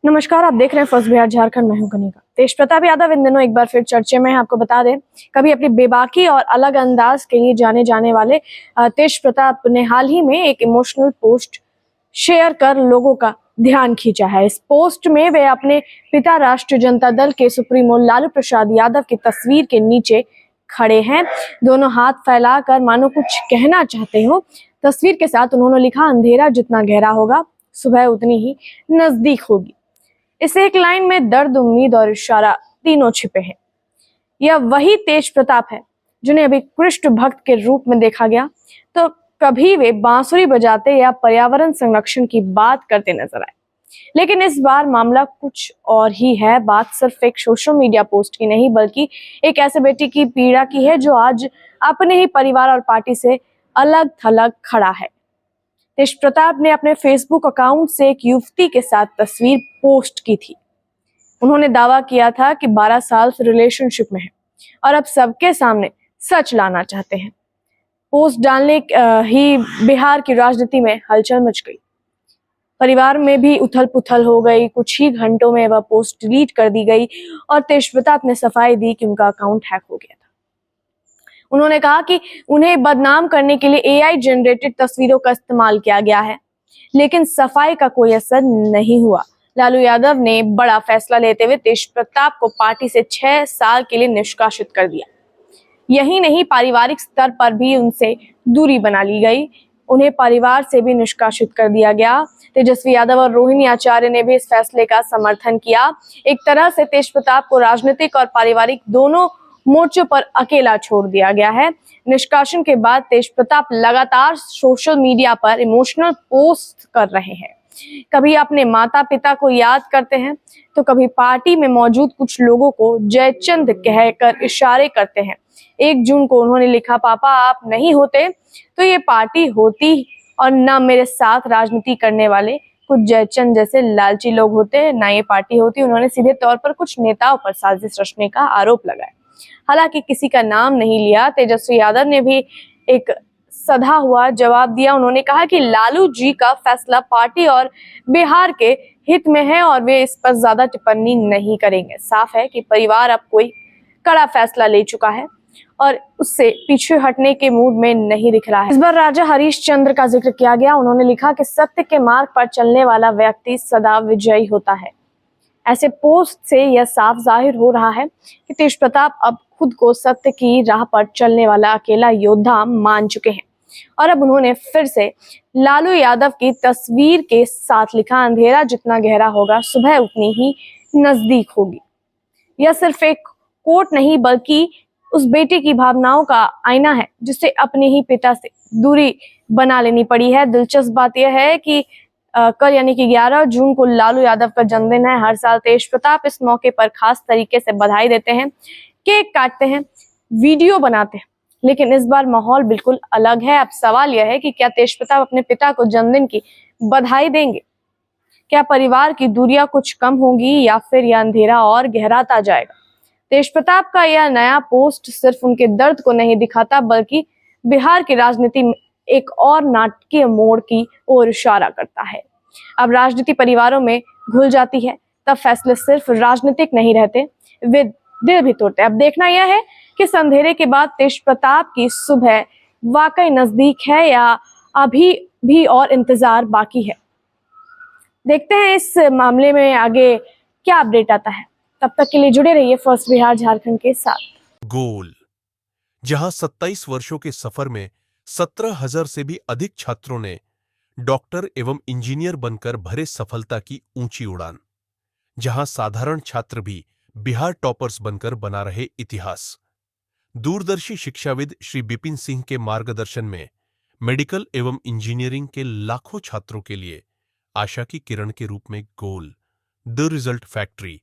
नमस्कार, आप देख रहे हैं फर्स्ट बिहार झारखंड। मैं हूं कनिका। तेज प्रताप यादव इन दिनों एक बार फिर चर्चे में है। आपको बता दें, कभी अपनी बेबाकी और अलग अंदाज के लिए जाने जाने वाले तेज प्रताप ने हाल ही में एक इमोशनल पोस्ट शेयर कर लोगों का ध्यान खींचा है। इस पोस्ट में वे अपने पिता राष्ट्रीय जनता दल के सुप्रीमो लालू प्रसाद यादव की तस्वीर के नीचे खड़े हैं, दोनों हाथ फैलाकर मानो कुछ कहना चाहते हो। तस्वीर के साथ उन्होंने लिखा, अंधेरा जितना गहरा होगा, सुबह उतनी ही नजदीक होगी। इस एक लाइन में दर्द, उम्मीद और इशारा तीनों छिपे हैं। यह वही तेज प्रताप है जिन्हें अभी कृष्ण भक्त के रूप में देखा गया तो कभी वे बांसुरी बजाते या पर्यावरण संरक्षण की बात करते नजर आए। लेकिन इस बार मामला कुछ और ही है। बात सिर्फ एक सोशल मीडिया पोस्ट की नहीं, बल्कि एक ऐसे बेटे की पीड़ा की है जो आज अपने ही परिवार और पार्टी से अलग थलग खड़ा है। तेज प्रताप ने अपने फेसबुक अकाउंट से एक युवती के साथ तस्वीर पोस्ट की थी। उन्होंने दावा किया था कि 12 साल से रिलेशनशिप में है और अब सबके सामने सच लाना चाहते हैं। पोस्ट डालने ही बिहार की राजनीति में हलचल मच गई। परिवार में भी उथल पुथल हो गई। कुछ ही घंटों में वह पोस्ट डिलीट कर दी गई और तेज प्रताप ने सफाई दी कि उनका अकाउंट हैक हो गया था। उन्होंने कहा कि उन्हें बदनाम करने के लिए एआई जनरेटेड तस्वीरों का इस्तेमाल किया गया है, लेकिन सफाई का कोई असर नहीं हुआ। लालू यादव ने बड़ा फैसला लेते हुए तेज प्रताप को पार्टी से 6 साल के लिए निष्कासित कर दिया। यही नहीं, पारिवारिक स्तर पर भी उनसे दूरी बना ली गई। उन्हें परिवार से भी निष्कासित कर दिया गया। तेजस्वी यादव और रोहिणी आचार्य ने भी इस फैसले का समर्थन किया। एक तरह से तेज प्रताप को राजनीतिक और पारिवारिक दोनों मोर्चों पर अकेला छोड़ दिया गया है। निष्कासन के बाद तेज प्रताप लगातार सोशल मीडिया पर इमोशनल पोस्ट कर रहे हैं। कभी अपने माता पिता को याद करते हैं तो कभी पार्टी में मौजूद कुछ लोगों को जयचंद कहकर इशारे करते हैं। 1 जून को उन्होंने लिखा, पापा आप नहीं होते तो ये पार्टी होती और ना मेरे साथ राजनीति करने वाले कुछ जयचंद जैसे लालची लोग होते, ना ये पार्टी होती। उन्होंने सीधे तौर पर कुछ नेताओं पर साजिश रचने का आरोप लगाया। हालांकि किसी का नाम नहीं लिया। तेजस्वी यादव ने भी एक सधा हुआ जवाब दिया। उन्होंने कहा कि लालू जी का फैसला पार्टी और बिहार के हित में है और वे इस पर ज्यादा टिप्पणी नहीं करेंगे। साफ है कि परिवार अब कोई कड़ा फैसला ले चुका है और उससे पीछे हटने के मूड में नहीं दिख रहा है। इस बार राजा हरीश चंद्र का जिक्र किया गया। उन्होंने लिखा कि सत्य के मार्ग पर चलने वाला व्यक्ति सदा विजयी होता है। ऐसे पोस्ट से यह साफ जाहिर हो रहा है कि तेज प्रताप अब खुद को सत्य की राह पर चलने वाला अकेला योद्धा मान चुके हैं और अब उन्होंने फिर से लालू यादव की तस्वीर के साथ लिखा, अंधेरा जितना गहरा होगा, सुबह उतनी ही नजदीक होगी। यह सिर्फ एक कोट नहीं, बल्कि उस बेटे की भावनाओं का आईना है जिसे अपने ही पिता से दूरी बना लेनी पड़ी है। दिलचस्प बात यह है कि कल यानी कि 11 जून को लालू यादव का जन्मदिन है। हर साल तेज प्रताप इस मौके पर खास तरीके से बधाई देते हैं, केक काटते हैं, वीडियो बनाते हैं। लेकिन इस बार माहौल बिल्कुल अलग है। अब सवाल यह है कि क्या तेज प्रताप अपने पिता को जन्मदिन की बधाई देंगे? क्या परिवार की दूरियां कुछ कम होंगी या फिर यह अंधेरा और गहराता जाएगा? तेज प्रताप का यह नया पोस्ट सिर्फ उनके दर्द को नहीं दिखाता, बल्कि बिहार की राजनीति में एक और नाटकीय मोड़ की ओर इशारा करता है। अब राजनीति परिवारों में घुल जाती है, तब फैसले सिर्फ राजनीतिक नहीं रहते, वे दिल भी तोड़ते। अब देखना यह है कि इस अंधेरे के बाद तेज प्रताप की सुबह वाकई नजदीक है या अभी भी और इंतजार बाकी है। देखते हैं इस मामले में आगे क्या अपडेट आता है। तब तक के लिए जुड़े रहिए फर्स्ट बिहार झारखंड के साथ। गोल, जहां 27 वर्षों के सफर में 17,000 से भी अधिक छात्रों ने डॉक्टर एवं इंजीनियर बनकर भरे सफलता की ऊंची उड़ान, जहां साधारण छात्र भी बिहार टॉपर्स बनकर बना रहे इतिहास। दूरदर्शी शिक्षाविद श्री बिपिन सिंह के मार्गदर्शन में मेडिकल एवं इंजीनियरिंग के लाखों छात्रों के लिए आशा की किरण के रूप में गोल, द रिजल्ट फैक्ट्री